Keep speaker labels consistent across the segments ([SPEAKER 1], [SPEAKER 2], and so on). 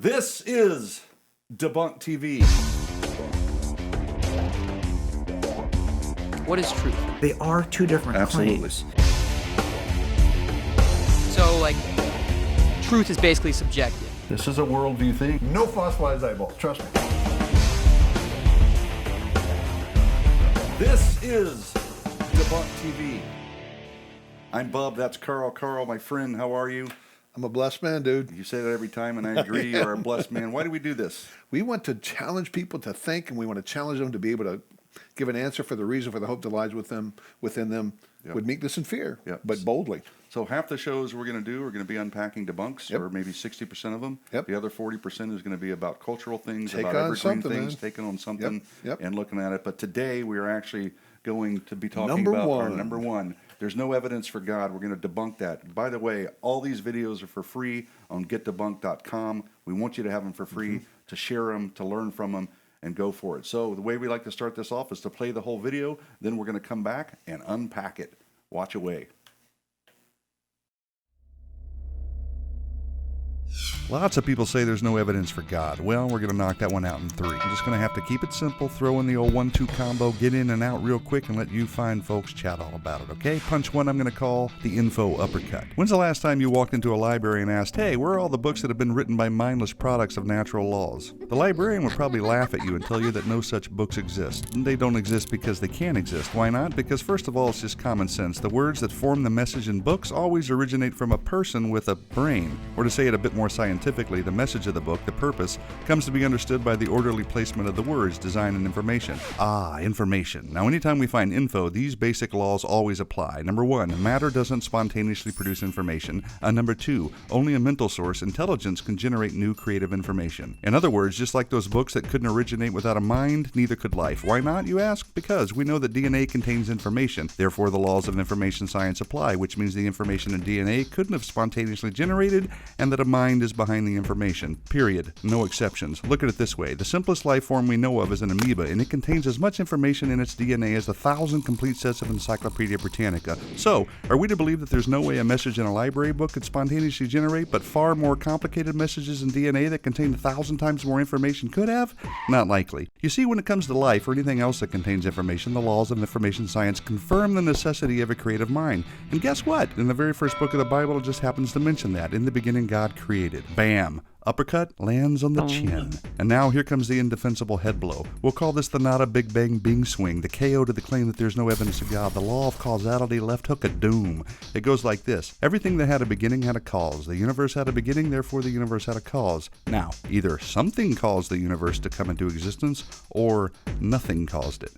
[SPEAKER 1] This is DeBunked TV.
[SPEAKER 2] What is truth?
[SPEAKER 3] They are two different claims.
[SPEAKER 2] So, like, truth is basically subjective.
[SPEAKER 1] This is a worldview thing.
[SPEAKER 4] No fossilized eyeballs, trust me.
[SPEAKER 1] This is DeBunked TV. I'm Bub, that's Carl. Carl, my friend, how are you?
[SPEAKER 4] I'm a blessed man, dude.
[SPEAKER 1] You say that every time, and I agree. You're a blessed man. Why do we do this?
[SPEAKER 4] We want to challenge people to think, and we want to challenge them to be able to give an answer for the reason for the hope that lies within them, with meekness and fear, but boldly.
[SPEAKER 1] So half the shows we're going to be unpacking debunks, or maybe 60% of them. The other 40% is going to be about cultural things, about evergreen things, taking on something and looking at it. But today we are actually going to be talking about our number one. There's no evidence for God. We're going to debunk that. By the way, all these videos are for free on getdebunked.com. We want you to have them for free, to share them, to learn from them, and go for it. So the way we like to start this off is to play the whole video. Then we're going to come back and unpack it. Watch away. Lots of people say there's no evidence for God. Well, we're going to knock that one out in 3. I'm just going to have to keep it simple, throw in the old 1-2 combo, get in and out real quick, and let you fine folks chat all about it, okay? Punch 1 I'm going to call the info uppercut. When's the last time you walked into a library and asked, hey, where are all the books that have been written by mindless products of natural laws? The librarian would probably laugh at you and tell you that no such books exist. They don't exist because they can't exist. Why not? Because first of all, it's just common sense. The words that form the message in books always originate from a person with a brain. Or to say it a bit more scientifically, the message of the book, the purpose, comes to be understood by the orderly placement of the words, design, and information. Information. Now, anytime we find info, these basic laws always apply. Number 1, matter doesn't spontaneously produce information. Number 2, only a mental source, intelligence, can generate new creative information. In other words, just like those books that couldn't originate without a mind, neither could life. Why not, you ask? Because we know that DNA contains information. Therefore, the laws of information science apply, which means the information in DNA couldn't have spontaneously generated, and that a mind is behind the information. Period. No exceptions. Look at it this way. The simplest life form we know of is an amoeba, and it contains as much information in its DNA as 1,000 complete sets of Encyclopedia Britannica. So, are we to believe that there's no way a message in a library book could spontaneously generate, but far more complicated messages in DNA that contain 1,000 times more information could have? Not likely. You see, when it comes to life or anything else that contains information, the laws of information science confirm the necessity of a creative mind. And guess what? In the very first book of the Bible, it just happens to mention that. In the beginning, God created. Bam! Uppercut lands on the chin. And now here comes the indefensible head blow. We'll call this the Nada Big Bang Bing swing, the KO to the claim that there's no evidence of God, the law of causality, left hook of doom. It goes like this. Everything that had a beginning had a cause. The universe had a beginning, therefore the universe had a cause. Now, either something caused the universe to come into existence, or nothing caused it.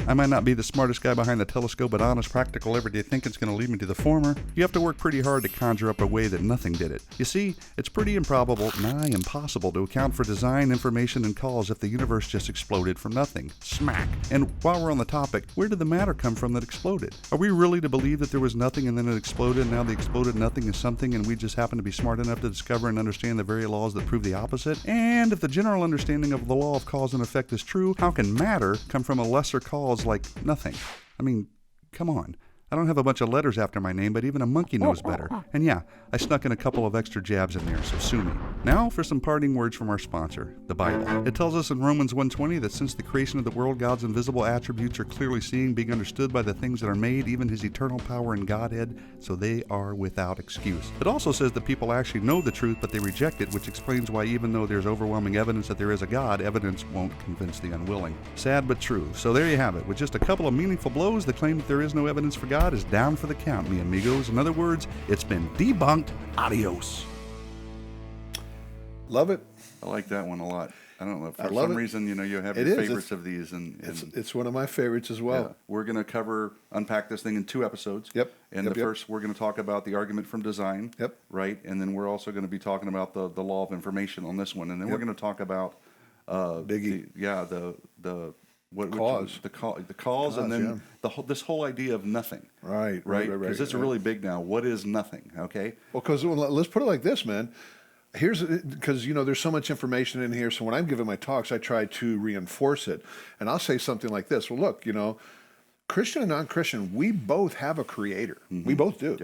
[SPEAKER 1] I might not be the smartest guy behind the telescope, but honest, practical, everyday thinking's going to lead me to the former. You have to work pretty hard to conjure up a way that nothing did it. You see, it's pretty improbable, nigh impossible, to account for design, information, and cause if the universe just exploded from nothing. Smack! And while we're on the topic, where did the matter come from that exploded? Are we really to believe that there was nothing and then it exploded, and now the exploded nothing is something, and we just happen to be smart enough to discover and understand the very laws that prove the opposite? And if the general understanding of the law of cause and effect is true, how can matter come from a lesser cause like nothing? I mean, come on. I don't have a bunch of letters after my name, but even a monkey knows better. And yeah, I snuck in a couple of extra jabs in there, so sue me. Now for some parting words from our sponsor, the Bible. It tells us in Romans 1:20 that since the creation of the world, God's invisible attributes are clearly seen, being understood by the things that are made, even his eternal power and Godhead, so they are without excuse. It also says that people actually know the truth, but they reject it, which explains why even though there's overwhelming evidence that there is a God, evidence won't convince the unwilling. Sad but true. So there you have it. With just a couple of meaningful blows, the claim that there is no evidence for God is down for the count, mi amigos. In other words, it's been debunked. Adios.
[SPEAKER 4] Love it.
[SPEAKER 1] I like that one a lot. I don't know. For some reason, you have your favorites of these. And
[SPEAKER 4] it's one of my favorites as well.
[SPEAKER 1] Yeah. We're going to unpack this thing in 2 episodes. And the first, we're going to talk about the argument from design. Right? And then we're also going to be talking about the law of information on this one. And then we're going to talk about
[SPEAKER 4] Biggie.
[SPEAKER 1] The cause, and then this whole idea of nothing. Right. Because it's really big now. What is nothing? Okay.
[SPEAKER 4] Well, because let's put it like this, man. Because there's so much information in here. So when I'm giving my talks, I try to reinforce it, and I'll say something like this. Well, look, Christian and non-Christian, we both have a creator. We both do.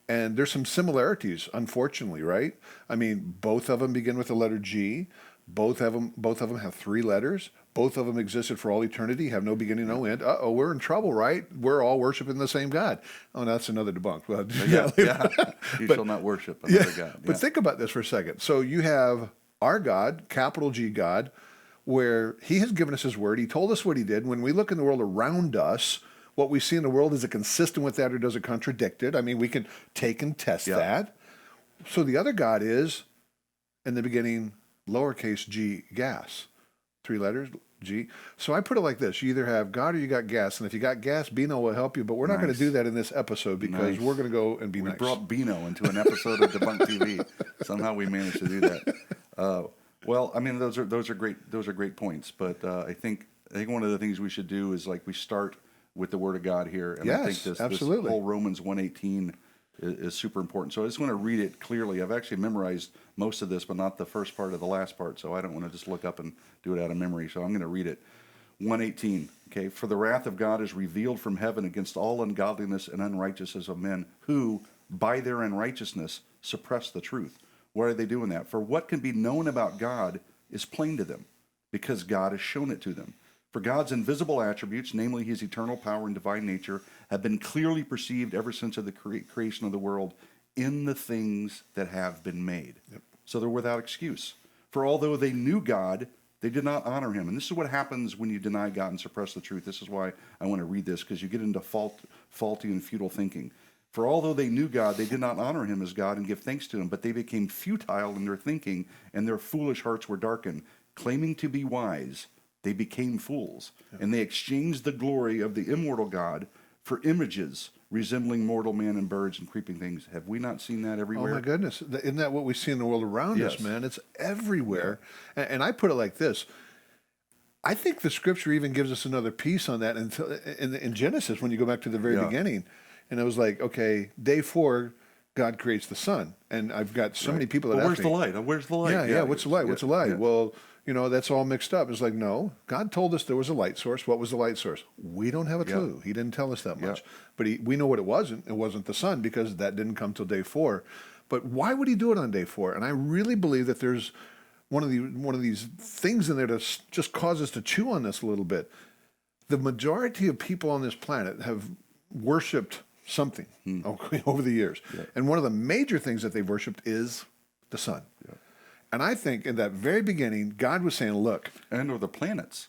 [SPEAKER 4] And there's some similarities, unfortunately, right? I mean, both of them begin with the letter G. Both of them have 3 letters. Both of them existed for all eternity, have no beginning, no end. Uh-oh, we're in trouble, right? We're all worshiping the same God. Oh, that's another debunk. Well,
[SPEAKER 1] You shall not worship another God. Yeah.
[SPEAKER 4] But think about this for a second. So you have our God, capital G God, where he has given us his word. He told us what he did. When we look in the world around us, what we see in the world, is it consistent with that or does it contradict it? I mean, we can take and test that. So the other God is, in the beginning, lowercase g, gas. 3 letters, G. So I put it like this. You either have God or you got gas. And if you got gas, Bino will help you. But we're not going to do that in this episode because we're going to go and be nice.
[SPEAKER 1] We brought Bino into an episode of DeBunked TV. Somehow we managed to do that. Well, I mean, those are great points. But I think one of the things we should do is we start with the Word of God here. And I think this whole Romans 1:18 is super important. So I just want to read it clearly. I've actually memorized most of this, but not the first part of the last part. So I don't want to just look up and do it out of memory. So I'm going to read it. 1:18. Okay. For the wrath of God is revealed from heaven against all ungodliness and unrighteousness of men who, by their unrighteousness, suppress the truth. Why are they doing that? For what can be known about God is plain to them, because God has shown it to them. For God's invisible attributes, namely his eternal power and divine nature, have been clearly perceived ever since of the creation of the world in the things that have been made. So they're without excuse. For although they knew God, they did not honor him. And this is what happens when you deny God and suppress the truth. This is why I want to read this, because you get into faulty and futile thinking. For although they knew God, they did not honor him as God and give thanks to him, but they became futile in their thinking, and their foolish hearts were darkened. Claiming to be wise, they became fools, and they exchanged the glory of the immortal God for images resembling mortal man and birds and creeping things. Have we not seen that everywhere?
[SPEAKER 4] Oh, my goodness. Isn't that what we see in the world around us, man? It's everywhere. Yeah. And I put it like this. I think the scripture even gives us another piece on that in Genesis when you go back to the very beginning. And it was like, okay, day 4, God creates the sun. And I've got so many people that
[SPEAKER 1] where's the light? Where's the light?
[SPEAKER 4] Yeah, what's the light? What's the light? Yeah. Well, that's all mixed up. It's like, no, God told us there was a light source. What was the light source? We don't have a clue. He didn't tell us that much. But we know what it wasn't. It wasn't the sun, because that didn't come till day 4. But why would he do it on day 4? And I really believe that there's one of these things in there that just causes us to chew on this a little bit. The majority of people on this planet have worshipped something over the years. And one of the major things that they've worshipped is the sun. And I think in that very beginning, God was saying, look.
[SPEAKER 1] And or the planets,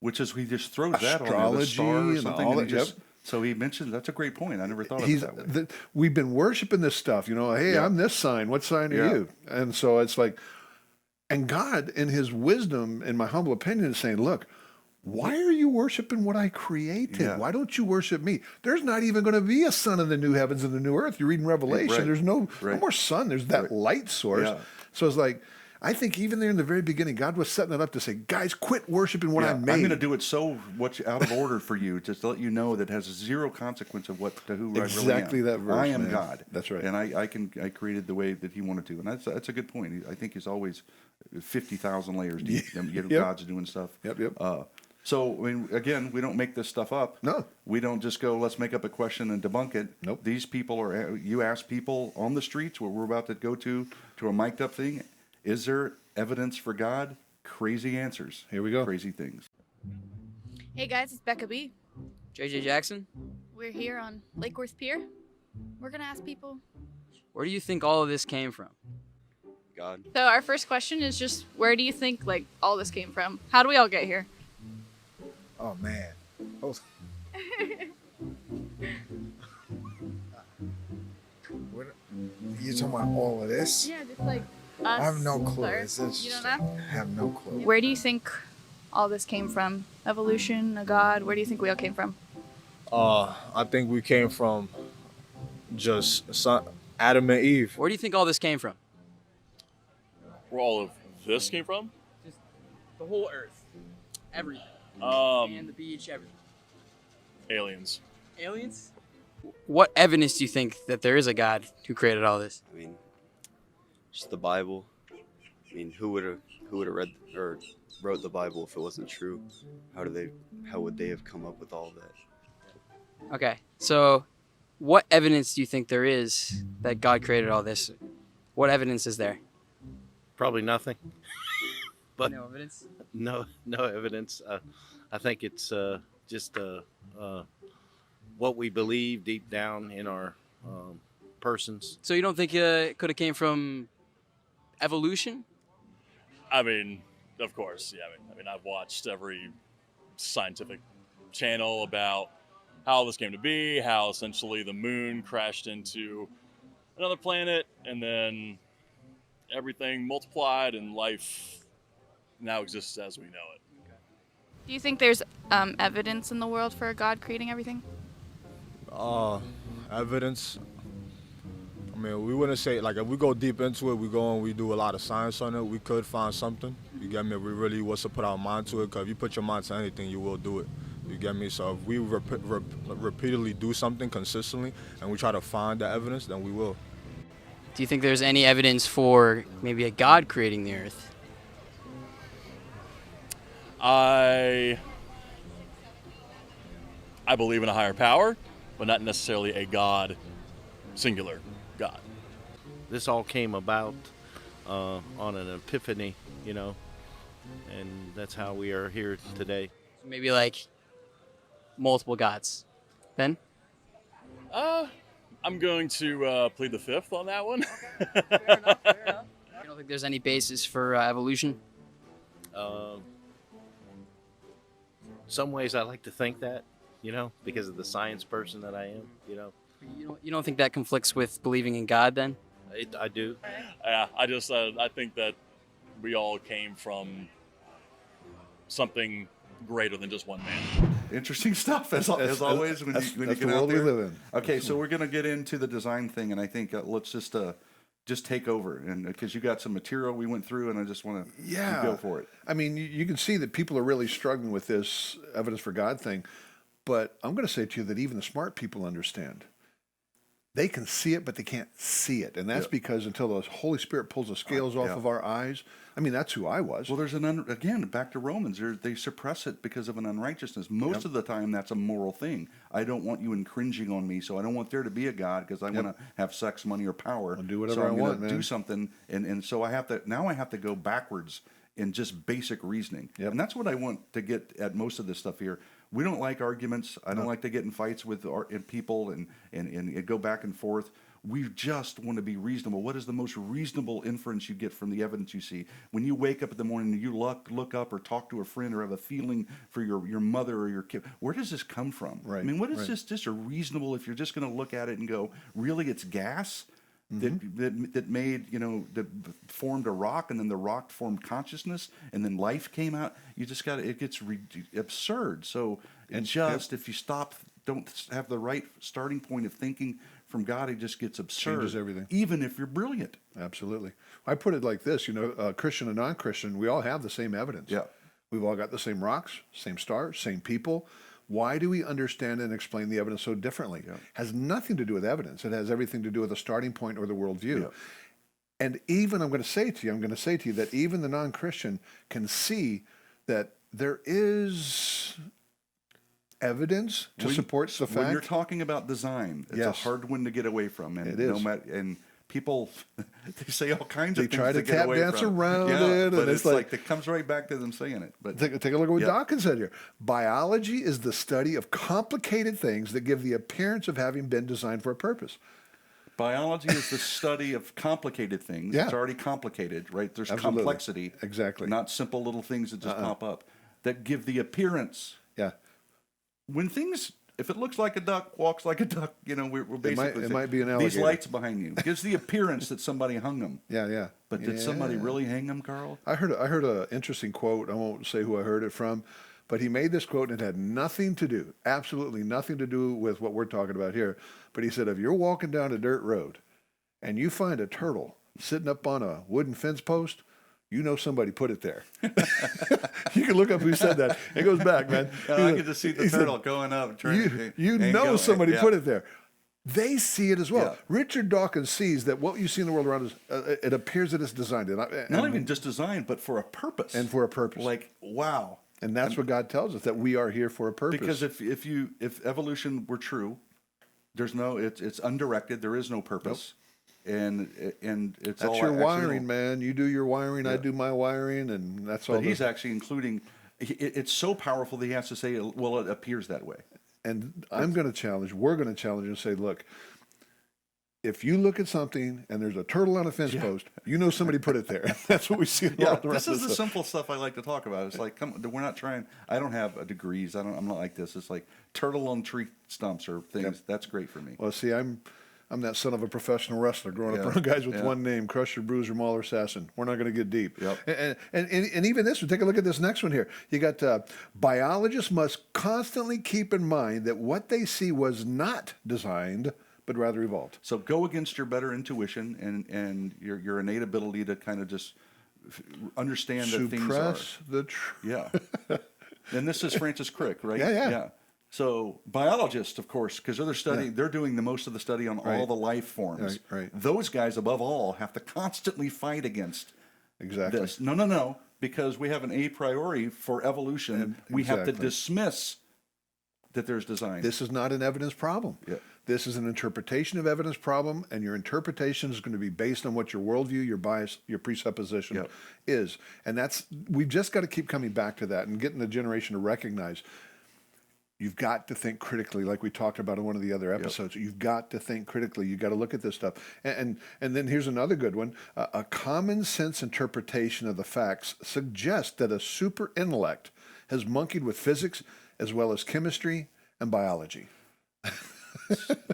[SPEAKER 1] which is, he just throws that on
[SPEAKER 4] astrology
[SPEAKER 1] the star or
[SPEAKER 4] and
[SPEAKER 1] something.
[SPEAKER 4] all that.
[SPEAKER 1] So he mentioned, that's a great point. I never thought of it that way.
[SPEAKER 4] We've been worshiping this stuff. Hey, I'm this sign. What sign are you? And so it's like, and God, in his wisdom, in my humble opinion, is saying, look, why are you worshiping what I created? Why don't you worship me? There's not even going to be a sun in the new heavens and the new earth. You read in Revelation, there's no more sun. There's that light source. So it's like, I think even there in the very beginning, God was setting it up to say, guys, quit worshiping what I made.
[SPEAKER 1] I'm going to do it so out of order for you, just to let you know that has zero consequence of who I really am.
[SPEAKER 4] Exactly that verse,
[SPEAKER 1] I am
[SPEAKER 4] man.
[SPEAKER 1] God.
[SPEAKER 4] That's right.
[SPEAKER 1] And I created the way that he wanted to. And that's a good point. I think he's always 50,000 layers deep. God's doing stuff. So, I mean, again, we don't make this stuff up.
[SPEAKER 4] No.
[SPEAKER 1] We don't just go, let's make up a question and debunk it.
[SPEAKER 4] Nope.
[SPEAKER 1] These people you ask people on the streets, where we're about to go to a mic'd up thing, is there evidence for God? Crazy answers.
[SPEAKER 4] Here we go.
[SPEAKER 1] Crazy things.
[SPEAKER 5] Hey guys, it's Becca B.
[SPEAKER 2] JJ Jackson,
[SPEAKER 5] We're here on Lake Worth Pier. We're gonna ask people.
[SPEAKER 2] where do you think all of this came from?
[SPEAKER 6] God.
[SPEAKER 5] So our first question is just, where do you think all this came from? How do we all get here?
[SPEAKER 7] Oh man. You talking about all of this?
[SPEAKER 5] Yeah, just us.
[SPEAKER 7] I have no clue.
[SPEAKER 5] Or-
[SPEAKER 7] Is this,
[SPEAKER 5] you don't know?
[SPEAKER 7] I have no clue.
[SPEAKER 5] Where do you think all this came from? Evolution, a god? Where do you think we all came from?
[SPEAKER 6] I think we came from just Adam and Eve.
[SPEAKER 2] Where do you think all this came from?
[SPEAKER 8] Where all of this came from?
[SPEAKER 2] Just the whole Earth, everything, and the beach, everything.
[SPEAKER 8] Aliens.
[SPEAKER 2] Aliens? What evidence do you think that there is a God who created all this?
[SPEAKER 9] I mean, just the Bible. I mean, who would have read or wrote the Bible if it wasn't true? How would they have come up with all that?
[SPEAKER 2] Okay, so What evidence do you think there is that God created all this? What evidence is there?
[SPEAKER 10] Probably nothing. But
[SPEAKER 2] No evidence.
[SPEAKER 10] no evidence. I think it's just what we believe deep down in our persons.
[SPEAKER 2] So you don't think it could have came from evolution?
[SPEAKER 8] I mean, of course, yeah. I mean, I've watched every scientific channel about how this came to be, how essentially the moon crashed into another planet, and then everything multiplied, and life now exists as we know it.
[SPEAKER 5] Do you think there's evidence in the world for God creating everything?
[SPEAKER 6] Evidence. I mean, we wouldn't say, like, if we go deep into it, we go and we do a lot of science on it, we could find something. You get me? If we really was to put our mind to it, because if you put your mind to anything, you will do it. You get me? So if we repeatedly do something consistently and we try to find the evidence, then we will.
[SPEAKER 2] Do you think there's any evidence for maybe a God creating the earth?
[SPEAKER 8] I believe in a higher power, but not necessarily a God, singular God.
[SPEAKER 10] This all came about on an epiphany, you know, and that's how we are here today.
[SPEAKER 2] Maybe like multiple gods. Ben?
[SPEAKER 8] I'm going to plead the fifth on that one.
[SPEAKER 2] Fair enough. You don't think there's any basis for evolution?
[SPEAKER 10] Some ways I like to think that, you know, because of the science person that I am, you know.
[SPEAKER 2] You don't think that conflicts with believing in God then?
[SPEAKER 10] I do.
[SPEAKER 8] Yeah, I think that we all came from something greater than just one man.
[SPEAKER 1] Interesting stuff, as always, when you
[SPEAKER 4] That's
[SPEAKER 1] get
[SPEAKER 4] the
[SPEAKER 1] out
[SPEAKER 4] world we
[SPEAKER 1] there.
[SPEAKER 4] live in.
[SPEAKER 1] Okay, so we're going to get into the design thing, and I think let's just take over, and because you got some material we went through, and I just want to go for it.
[SPEAKER 4] I mean, you can see that people are really struggling with this evidence for God thing, but I'm going to say to you that even the smart people understand. They can see it, but they can't see it. And that's because until the Holy Spirit pulls the scales off of our eyes, I mean, that's who I was.
[SPEAKER 1] Well, there's again, back to Romans, they suppress it because of an unrighteousness. Most of the time, that's a moral thing. I don't want you infringing on me, so I don't want there to be a God because I want to have sex, money, or power.
[SPEAKER 4] I'll do whatever
[SPEAKER 1] so
[SPEAKER 4] I want, man.
[SPEAKER 1] Do something, and so I have to go backwards in just basic reasoning. And that's what I want to get at most of this stuff here. We don't like arguments. I don't like to get in fights with people and go back and forth. We just want to be reasonable. What is the most reasonable inference you get from the evidence you see? When you wake up in the morning and you look up or talk to a friend or have a feeling for your mother or your kid, where does this come from?
[SPEAKER 4] Right.
[SPEAKER 1] I mean, what is this just a reasonable, if you're just going to look at it and go, really, it's gas? That made, that formed a rock, and then the rock formed consciousness, and then life came out. You just it gets absurd. So, if you don't have the right starting point of thinking from God, it just gets absurd.
[SPEAKER 4] Changes everything.
[SPEAKER 1] Even if you're brilliant.
[SPEAKER 4] Absolutely. I put it like this, Christian and non-Christian, we all have the same evidence.
[SPEAKER 1] Yeah.
[SPEAKER 4] We've all got the same rocks, same stars, same people. Why do we understand and explain the evidence so differently? Yeah. Has nothing to do with evidence. It has everything to do with the starting point or the worldview. Yeah. And even I'm going to say to you that even the non-Christian can see that there is evidence to support the fact.
[SPEAKER 1] When you're talking about design, it's a hard one to get away from. And
[SPEAKER 4] it is.
[SPEAKER 1] And people, they say all kinds of things.
[SPEAKER 4] They try to
[SPEAKER 1] get
[SPEAKER 4] tap
[SPEAKER 1] away
[SPEAKER 4] dance
[SPEAKER 1] from.
[SPEAKER 4] around it.
[SPEAKER 1] But
[SPEAKER 4] and
[SPEAKER 1] it's like it comes right back to them saying it. But
[SPEAKER 4] take a look at what Dawkins said here. Biology is the study of complicated things that give the appearance of having been designed for a purpose.
[SPEAKER 1] Biology is the study of complicated things.
[SPEAKER 4] Yeah.
[SPEAKER 1] It's already complicated, right? There's
[SPEAKER 4] Absolutely.
[SPEAKER 1] complexity.
[SPEAKER 4] Exactly.
[SPEAKER 1] Not simple little things that just pop up that give the appearance.
[SPEAKER 4] Yeah.
[SPEAKER 1] When things, if it looks like a duck, walks like a duck, we're basically
[SPEAKER 4] it might be an alligator.
[SPEAKER 1] These lights behind you gives the appearance that somebody hung them.
[SPEAKER 4] Yeah.
[SPEAKER 1] But did somebody really hang them, Carl?
[SPEAKER 4] I heard an interesting quote. I won't say who I heard it from, but he made this quote and it had nothing to do, absolutely nothing to do with what we're talking about here. But he said, if you're walking down a dirt road and you find a turtle sitting up on a wooden fence post, you know somebody put it there. You can look up who said that. It goes back, man.
[SPEAKER 1] I can just see the turtle going up.
[SPEAKER 4] You know somebody put it there. They see it as well.
[SPEAKER 1] Yeah.
[SPEAKER 4] Richard Dawkins sees that what you see in the world around us, it appears that it's designed.
[SPEAKER 1] Not even just designed, but for a purpose.
[SPEAKER 4] And for a purpose.
[SPEAKER 1] Like, wow.
[SPEAKER 4] And that's what God tells us, that we are here for a purpose.
[SPEAKER 1] Because if evolution were true, It's undirected. There is no purpose. And it's
[SPEAKER 4] That's
[SPEAKER 1] all
[SPEAKER 4] your
[SPEAKER 1] accidental.
[SPEAKER 4] wiring, man. You do your wiring, I
[SPEAKER 1] Yeah.
[SPEAKER 4] do my wiring, and that's all.
[SPEAKER 1] But he's actually including. It's so powerful that he has to say, "Well, it appears that way."
[SPEAKER 4] And I'm going to challenge. We're going to challenge and say, look. If you look at something and there's a turtle on a fence post, you know somebody put it there. That's what we see.
[SPEAKER 1] Yeah,
[SPEAKER 4] The rest
[SPEAKER 1] this is
[SPEAKER 4] of
[SPEAKER 1] the simple stuff I like to talk about. It's like, come, we're not trying. I don't have degrees. I'm not like this. It's like turtle on tree stumps or things.
[SPEAKER 4] Yep.
[SPEAKER 1] That's great for me.
[SPEAKER 4] Well, see, I'm that son of a professional wrestler growing up around guys with one name: Crusher, Bruiser, Mauler, Assassin. We're not going to get deep.
[SPEAKER 1] Yep.
[SPEAKER 4] And even this one. Take a look at this next one here. You got biologists must constantly keep in mind that what they see was not designed, but rather evolved.
[SPEAKER 1] So go against your better intuition and your innate ability to kind of just understand that things are.
[SPEAKER 4] Suppress the truth.
[SPEAKER 1] Yeah. And this is Francis Crick, right?
[SPEAKER 4] Yeah.
[SPEAKER 1] So biologists, of course, because they're studying, they're doing the most of the study on all the life forms.
[SPEAKER 4] Right.
[SPEAKER 1] Those guys, above all, have to constantly fight against this. No, because we have an a priori for evolution. We have to dismiss that there's design.
[SPEAKER 4] This is not an evidence problem.
[SPEAKER 1] Yeah.
[SPEAKER 4] This is an interpretation of evidence problem, and your interpretation is going to be based on what your worldview, your bias, your presupposition is. And we've just got to keep coming back to that and getting the generation to recognize you've got to think critically, like we talked about in one of the other episodes. You've got to think critically. You've got to look at this stuff. And then here's another good one. A common sense interpretation of the facts suggests that a super intellect has monkeyed with physics as well as chemistry and biology.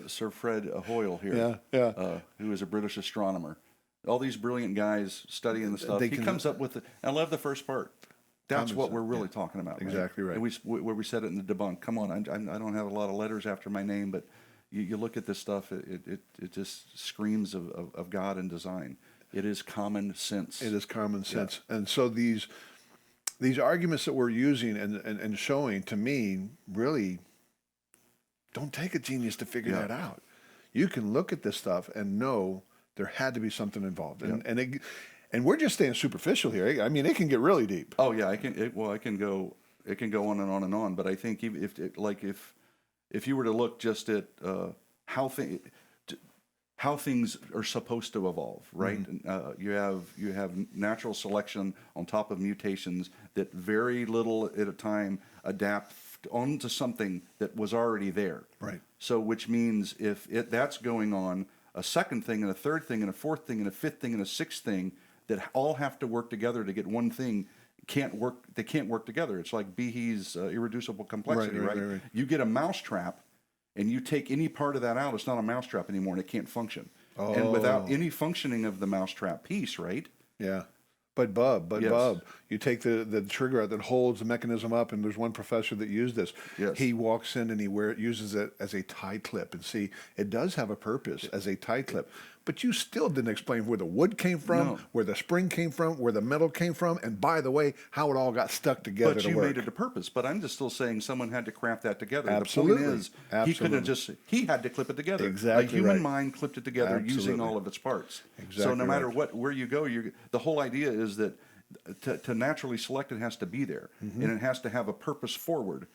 [SPEAKER 1] Sir Fred Hoyle here, who is a British astronomer. All these brilliant guys studying the stuff. He comes up with it. I love the first part. That's what we're really talking about.
[SPEAKER 4] Exactly right.
[SPEAKER 1] And where we said it in the debunk. Come on, I don't have a lot of letters after my name, but you look at this stuff, it just screams of God and design. It is common sense.
[SPEAKER 4] It is common sense. Yeah. And so these arguments that we're using and showing, to me, really don't take a genius to figure that out. You can look at this stuff and know there had to be something involved. And we're just staying superficial here. I mean, it can get really deep.
[SPEAKER 1] Oh yeah, it can go on and on and on. But I think if you were to look just at how things are supposed to evolve, right? Mm-hmm. You have natural selection on top of mutations that very little at a time adapt onto something that was already there.
[SPEAKER 4] Right.
[SPEAKER 1] So which means if that's going on, a second thing and a third thing and a fourth thing and a fifth thing and a sixth thing that all have to work together to get one thing can't work. They can't work together. It's like Behe's irreducible complexity, right? You get a mousetrap and you take any part of that out, it's not a mousetrap anymore and it can't function. Oh. And without any functioning of the mousetrap piece, right?
[SPEAKER 4] Yeah. But Bub, you take the trigger out that holds the mechanism up, and there's one professor that used this.
[SPEAKER 1] Yes.
[SPEAKER 4] He walks in and he uses it as a tie clip, and see, it does have a purpose as a tie clip. But you still didn't explain where the wood came from, where the spring came from, where the metal came from, and by the way, how it all got stuck together.
[SPEAKER 1] But you made it a purpose. But I'm just still saying someone had to craft that together.
[SPEAKER 4] Absolutely.
[SPEAKER 1] The point is, he couldn't just. He had to clip it together.
[SPEAKER 4] Exactly.
[SPEAKER 1] A human mind clipped it together using all of its parts.
[SPEAKER 4] Exactly.
[SPEAKER 1] So no matter where you go, the whole idea is that to naturally select it has to be there, and it has to have a purpose forward.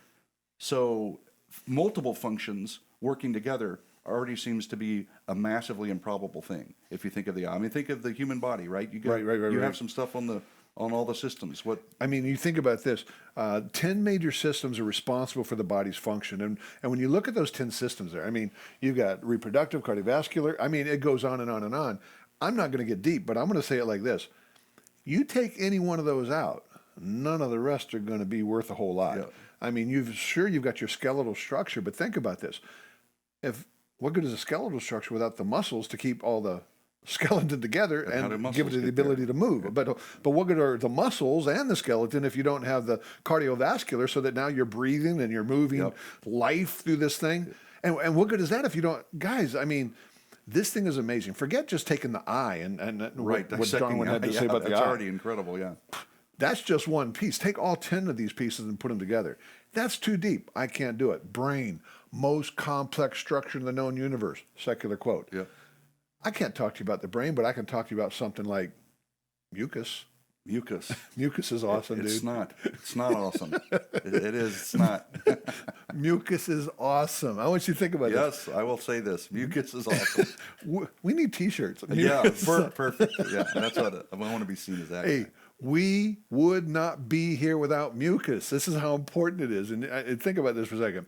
[SPEAKER 1] So multiple functions working together already seems to be a massively improbable thing. If you think of think of the human body, right? You have some stuff on all the systems.
[SPEAKER 4] You think about this. 10 major systems are responsible for the body's function. And when you look at those 10 systems there, you've got reproductive, cardiovascular. It goes on and on and on. I'm not going to get deep, but I'm going to say it like this. You take any one of those out, none of the rest are going to be worth a whole lot. Yeah. You've got your skeletal structure, but think about this. What good is a skeletal structure without the muscles to keep all the skeleton together and give it the ability to move? Yeah. But what good are the muscles and the skeleton if you don't have the cardiovascular, so that now you're breathing and you're moving life through this thing? And what good is that if you don't? Guys, this thing is amazing. Forget just taking the eye and what Darwin had to say about the eye.
[SPEAKER 1] That's already incredible, yeah.
[SPEAKER 4] That's just one piece. Take all 10 of these pieces and put them together. That's too deep. I can't do it. Brain, most complex structure in the known universe. Secular quote.
[SPEAKER 1] Yeah.
[SPEAKER 4] I can't talk to you about the brain, but I can talk to you about something like mucus.
[SPEAKER 1] Mucus.
[SPEAKER 4] Mucus is awesome,
[SPEAKER 1] It's
[SPEAKER 4] dude.
[SPEAKER 1] not. It's not awesome. It is. It's not.
[SPEAKER 4] Mucus is awesome. I want you to think about this.
[SPEAKER 1] Yes, I will say this. Mucus is awesome.
[SPEAKER 4] We need T-shirts.
[SPEAKER 1] Yeah,
[SPEAKER 4] Mucus.
[SPEAKER 1] perfect. Yeah, that's what I want to be seen as that.
[SPEAKER 4] Hey, we would not be here without mucus. This is how important it is. And think about this for a second.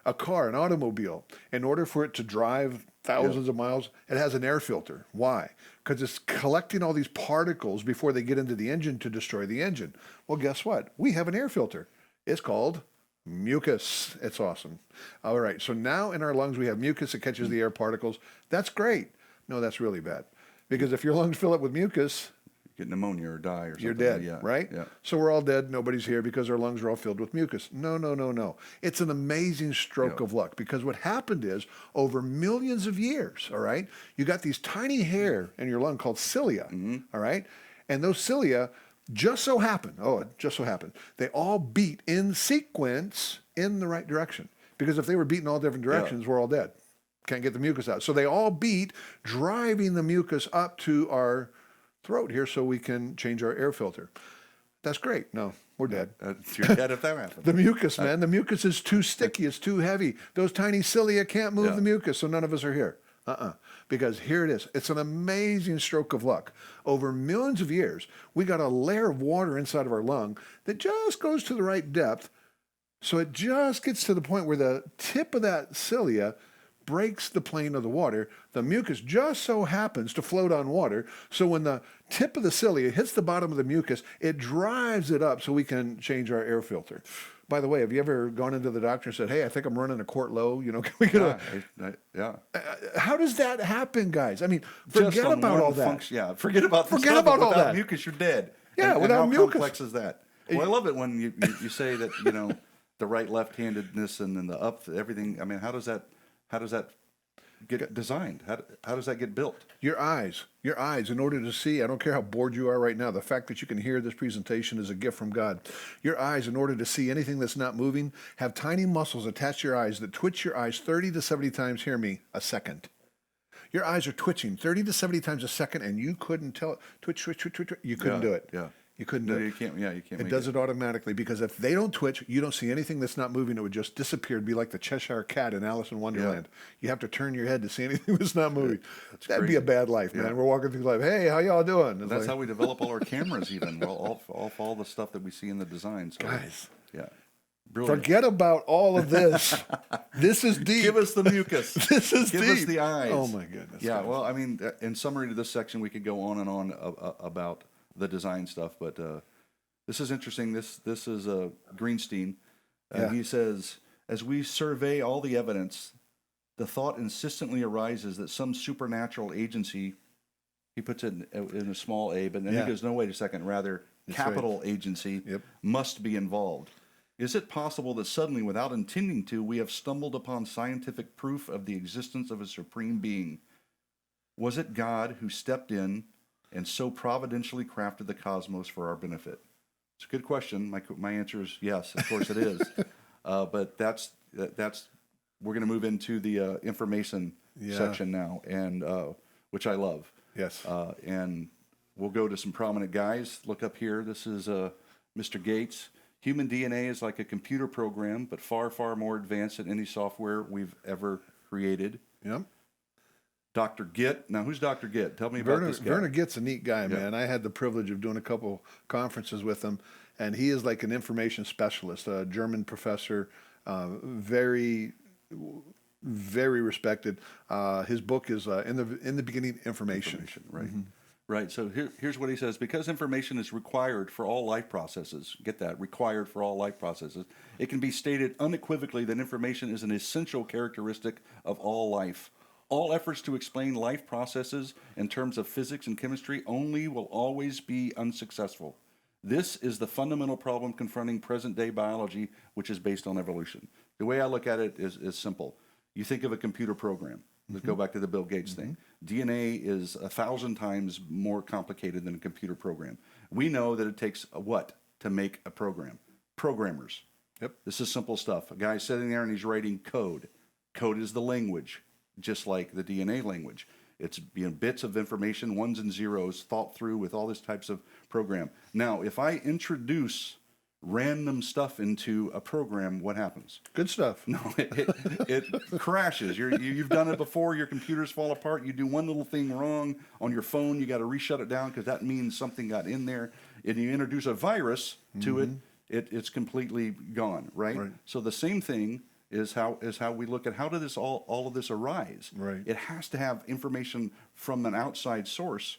[SPEAKER 4] A car, an automobile, in order for it to drive thousands of miles, it has an air filter. Why? Because it's collecting all these particles before they get into the engine to destroy the engine. Well, guess what? We have an air filter. It's called mucus. It's awesome. All right, so now in our lungs we have mucus that catches the air particles. That's great. No, that's really bad. Because if your lungs fill up with mucus,
[SPEAKER 1] Get pneumonia or die or something.
[SPEAKER 4] you're dead,
[SPEAKER 1] Yeah,
[SPEAKER 4] right?
[SPEAKER 1] Yeah.
[SPEAKER 4] So we're all dead. Nobody's here because our lungs are all filled with mucus. No, no, no, no. It's an amazing stroke of luck because what happened is over millions of years, all right, you got these tiny hair in your lung called cilia, all right? And those cilia just so happen, they all beat in sequence in the right direction. Because if they were beating all different directions, we're all dead. Can't get the mucus out. So they all beat, driving the mucus up to our throat here so we can change our air filter. That's great. No, we're dead.
[SPEAKER 1] You're dead if that happens.
[SPEAKER 4] The mucus, man. The mucus is too sticky. It's too heavy. Those tiny cilia can't move the mucus, so none of us are here. Because here it is. It's an amazing stroke of luck. Over millions of years, we got a layer of water inside of our lung that just goes to the right depth, so it just gets to the point where the tip of that cilia breaks the plane of the water. The mucus just so happens to float on water, so when the tip of the cilia hits the bottom of the mucus, it drives it up so we can change our air filter. By the way, have you ever gone into the doctor and said, hey, I think I'm running a quart low, you know, can we get how does that happen, guys? I mean, forget about all that.
[SPEAKER 1] Forget about
[SPEAKER 4] all that.
[SPEAKER 1] Mucus, you're dead.
[SPEAKER 4] Yeah,
[SPEAKER 1] and
[SPEAKER 4] without
[SPEAKER 1] how
[SPEAKER 4] mucus.
[SPEAKER 1] complex is that? Well, I love it when you say that, you know, the right left-handedness and then the up, everything. I mean, how does that get designed? How does that get built?
[SPEAKER 4] Your eyes, in order to see, I don't care how bored you are right now, the fact that you can hear this presentation is a gift from God. Your eyes, in order to see anything that's not moving, have tiny muscles attached to your eyes that twitch your eyes 30 to 70 times, hear me, a second. Your eyes are twitching 30 to 70 times a second, and you couldn't tell it. Twitch. You couldn't do it.
[SPEAKER 1] Yeah.
[SPEAKER 4] You couldn't do it.
[SPEAKER 1] You can't. Yeah, you can't.
[SPEAKER 4] It does it automatically because if they don't twitch, you don't see anything that's not moving. It would just disappear. It'd be like the Cheshire Cat in Alice in Wonderland. You have to turn your head to see anything that's not moving. That'd be a bad life, man. We're walking through life. Hey, how y'all doing?
[SPEAKER 1] That's how we develop all our cameras, even all the stuff that we see in the design. So,
[SPEAKER 4] guys,
[SPEAKER 1] brilliant.
[SPEAKER 4] Forget about all of this. This is deep.
[SPEAKER 1] Give us the mucus.
[SPEAKER 4] This is
[SPEAKER 1] Give
[SPEAKER 4] deep.
[SPEAKER 1] us the eyes.
[SPEAKER 4] Oh my goodness.
[SPEAKER 1] Yeah.
[SPEAKER 4] guys.
[SPEAKER 1] Well, I mean, in summary to this section, we could go on and on about the design stuff, but this is interesting. This is Greenstein. He says, as we survey all the evidence, the thought insistently arises that some supernatural agency, he puts it in a small a, but then he goes, no, wait a second, rather capital agency must be involved. Is it possible that suddenly, without intending to, we have stumbled upon scientific proof of the existence of a supreme being? Was it God who stepped in and so providentially crafted the cosmos for our benefit? It's a good question. My answer is yes, of course it is. But that's we're going to move into the information section now, and which I love.
[SPEAKER 4] Yes.
[SPEAKER 1] And we'll go to some prominent guys. Look up here. This is Mr. Gates. Human DNA is like a computer program, but far, far more advanced than any software we've ever created.
[SPEAKER 4] Yep.
[SPEAKER 1] Dr. Gitt. Now, who's Dr. Gitt? Tell me about this guy.
[SPEAKER 4] Werner Gitt's a neat guy, man. I had the privilege of doing a couple conferences with him, and he is like an information specialist, a German professor, very, very respected. His book is in the beginning, Information.
[SPEAKER 1] Right. Right. So here's what he says. Because information is required for all life processes, get that, required for all life processes, it can be stated unequivocally that information is an essential characteristic of all life. All efforts to explain life processes in terms of physics and chemistry only will always be unsuccessful. This is the fundamental problem confronting present-day biology, which is based on evolution. The way I look at it is simple. You think of a computer program. Let's go back to the Bill Gates thing. DNA is 1,000 times more complicated than a computer program. We know that it takes what to make a program? Programmers.
[SPEAKER 4] Yep.
[SPEAKER 1] This is simple stuff. A guy's sitting there and he's writing code. Code is the language, just like the DNA language. It's bits of information, ones and zeros, thought through with all this types of program. Now, if I introduce random stuff into a program, what happens?
[SPEAKER 4] Good stuff.
[SPEAKER 1] No, it crashes. You've done it before. Your computers fall apart. You do one little thing wrong on your phone. You got to reshut it down because that means something got in there. And you introduce a virus to it's completely gone. Right? So the same thing is how we look at how did this all of this arise.
[SPEAKER 4] Right.
[SPEAKER 1] It has to have information from an outside source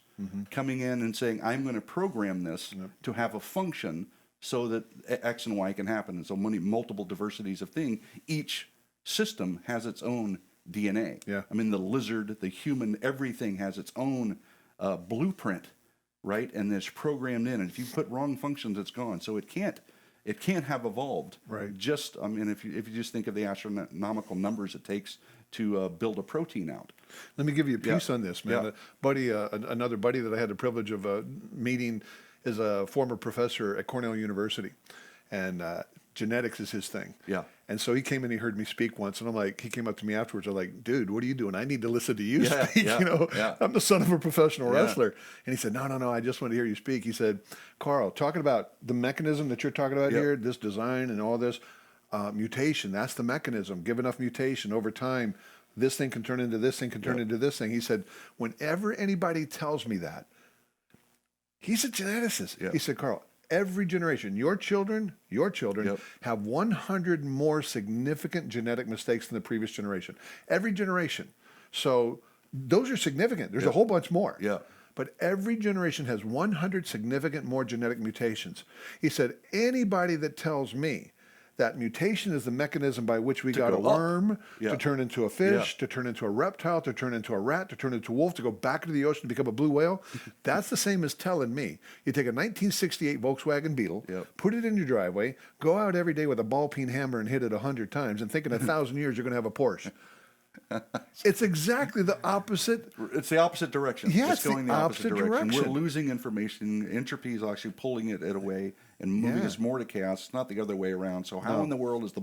[SPEAKER 1] coming in and saying, I'm going to program this to have a function so that X and Y can happen. And so multiple diversities of things. Each system has its own DNA.
[SPEAKER 4] Yeah.
[SPEAKER 1] I mean, the lizard, the human, everything has its own blueprint, right? And it's programmed in. And if you put wrong functions, it's gone. So it can't have evolved.
[SPEAKER 4] Right.
[SPEAKER 1] Just, I mean, if you just think of the astronomical numbers it takes to build a protein out.
[SPEAKER 4] Let me give you a piece on this, man.
[SPEAKER 1] Yeah.
[SPEAKER 4] Another buddy that I had the privilege of meeting is a former professor at Cornell University, and genetics is his thing.
[SPEAKER 1] Yeah.
[SPEAKER 4] And so he came and he heard me speak once, and I'm like, he came up to me afterwards. I'm like, dude, what are you doing? I need to listen to you speak.
[SPEAKER 1] Yeah,
[SPEAKER 4] you know, I'm the son of a professional wrestler. And he said, no, I just want to hear you speak. He said, Carl, talking about the mechanism that you're talking about here, this design and all this mutation, that's the mechanism. Give enough mutation over time, this thing can turn into this thing, can turn into this thing. He said, whenever anybody tells me that, he's a geneticist. He said, Carl, every generation, your children have 100 more significant genetic mistakes than the previous generation. Every generation. So those are significant. There's a whole bunch more.
[SPEAKER 1] Yeah.
[SPEAKER 4] But every generation has 100 significant more genetic mutations. He said, anybody that tells me that mutation is the mechanism by which we got a worm to turn into a fish, to turn into a reptile, to turn into a rat, to turn into a wolf, to go back into the ocean to become a blue whale. That's the same as telling me you take a 1968 Volkswagen Beetle, put it in your driveway, go out every day with a ball peen hammer and hit it 100 times and think in 1,000 years you're going to have a Porsche. It's exactly the opposite.
[SPEAKER 1] It's the opposite direction.
[SPEAKER 4] Yeah,
[SPEAKER 1] it's going the opposite direction. We're losing information. Entropy is actually pulling it away and moving us more to chaos. It's not the other way around. So how in the world is the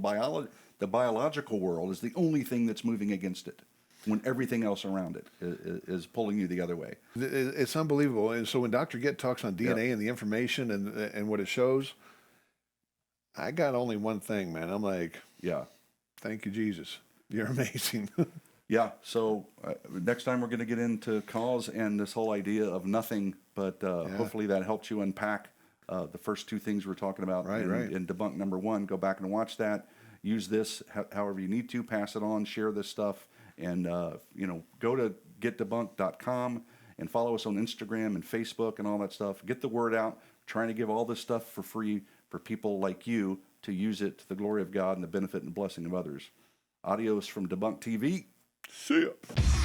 [SPEAKER 1] biological world is the only thing that's moving against it when everything else around it is pulling you the other way?
[SPEAKER 4] It's unbelievable. And so when Dr. Gitt talks on DNA and the information and what it shows, I got only one thing, man. I'm like, thank you, Jesus. You're amazing.
[SPEAKER 1] So next time we're going to get into cause and this whole idea of nothing, but hopefully that helps you unpack the first two things we're talking about in Debunk number 1. Go back and watch that. Use this however you need to. Pass it on. Share this stuff. And, go to getdebunked.com and follow us on Instagram and Facebook and all that stuff. Get the word out. We're trying to give all this stuff for free for people like you to use it to the glory of God and the benefit and blessing of others. Adios from DeBunked TV.
[SPEAKER 4] See ya.